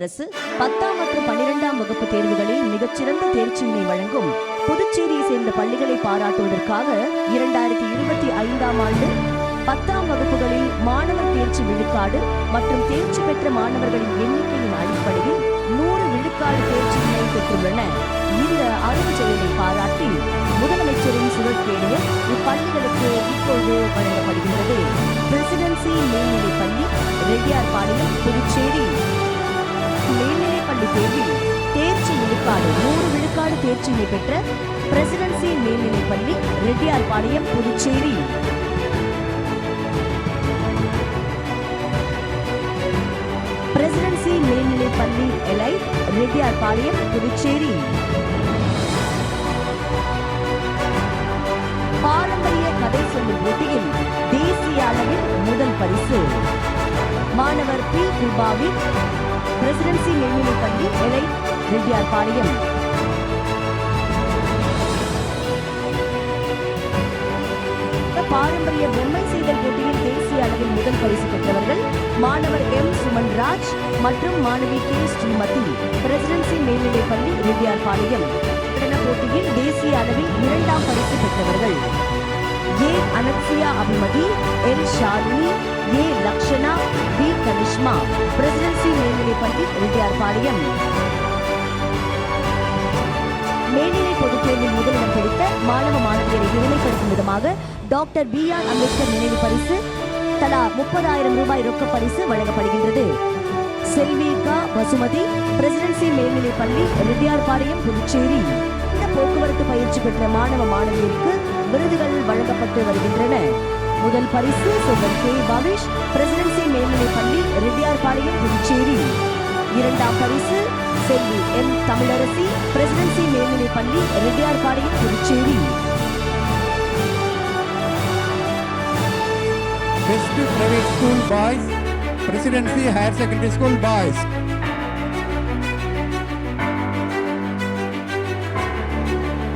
அரசு 10ஆம் மற்றும் 12ஆம் வகுப்பு தேர்வுகளில் மிகச்சிறந்த தேர்ச்சியினை வழங்கும் புதுச்சேரியை சேர்ந்த பள்ளிகளை பாராட்டுவதற்காக 2025ஆம் ஆண்டு 10ஆம் வகுப்புகளில் மாணவர் தேர்ச்சி விழுக்காடு மற்றும் தேர்ச்சி பெற்ற மாணவர்களின் எண்ணிக்கையின் அடிப்படையில் 100 விழுக்காடு தேர்ச்சியினை பெற்றுள்ளன. இந்த அருள் செயலை பாராட்டி முதலமைச்சரின் சுழற்கேடியம் இப்பள்ளிகளுக்கு இப்போது வழங்கப்படுகின்றது. பிரசிடென்சி மேல்நிலைப் பள்ளி, ரெட்டியார்பாளையம், புதுச்சேரி. மேல்நிலைப்பள்ளி தேர்வில் தேர்ச்சி விழுக்காடு 100 விழுக்காடு தேர்ச்சியினை பெற்ற பிரசிடென்சி மேல்நிலைப் பள்ளி, ரெட்டியார்பாளையம், புதுச்சேரி. பிரசிடென்சி மேல்நிலைப் பள்ளி எலைட், ரெட்டியார்பாளையம், புதுச்சேரி. பாரம்பரிய கதை சொல்லும் போட்டியில் தேசிய அளவில் முதல் பரிசு மாணவர் பி. கிருபாவி, பிரசிடென்சி மேல்நிலைப் பள்ளி எலைட், ரெட்டியார்பாளையம். பாரம்பரிய பொம்மை செய்தல் போட்டியில் தேசிய அளவில் முதல் பரிசு பெற்றவர்கள் மாணவர் எம். சுமன்ராஜ் மற்றும் மாணவி கே. ஸ்ரீமதி, பிரசிடென்சி மேல்நிலைப் பள்ளி, ரெட்டியார்பாளையம். நடன போட்டியில் தேசிய அளவில் 2ஆம் பரிசு பெற்றவர்கள் ஏ. அனக்சியா அபிமதி, எல். ஷாலினி, ஏ. லக்ஷனா, பி. கனிஷ்மா, பிரசிடென்சி மேல்நிலைப் பள்ளி, ரெட்டியார்பாளையம். மேல்நிலை பொதுத் தேர்வில் முதலிடம் பிடித்த மாணவ மாணவியரை பெருமைப்படுத்தும் விதமாக டாக்டர் பி. ஆர். அம்பேத்கர் நினைவு பரிசு தலா 30,000 ரூபாய் ரொக்க பரிசு வழங்கப்படுகின்றது. செல்வி க. வசுமதி, பிரசிடென்சி மேல்நிலைப் பள்ளி, ரெட்டியார்பாளையம், புதுச்சேரி. இந்த போக்குவரத்து பயிற்சி பெற்ற மாணவ மாணவியருக்கு விருதுகள் வழங்கப்பட்டு வருகின்றன. முதல் பரிசு செல்வன் கே. பவிஷ், பிரசிடென்சி மேல்நிலைப் பள்ளி, ரெட்டியார்பாளையம், புதுச்சேரி. 2ஆம் பரிசு செல்வி எம். தமிழரசி, பிரசிடென்சி மேல்நிலைப் பள்ளி, Reddiarpalayam, Puducherry. Best Private School Boys, Presidency Higher Secondary School Boys.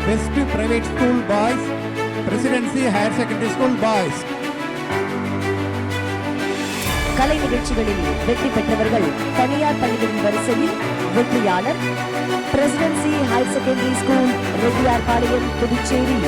Best Private School Boys, Presidency Higher Secondary School Boys. கலை நிகழ்ச்சிகளில் வெற்றி பெற்றவர்கள் தனியார் பள்ளிகளின் வரிசையில் வெற்றியாளர் presidency higher secondary school, Reddiarpalayam, Puducherry.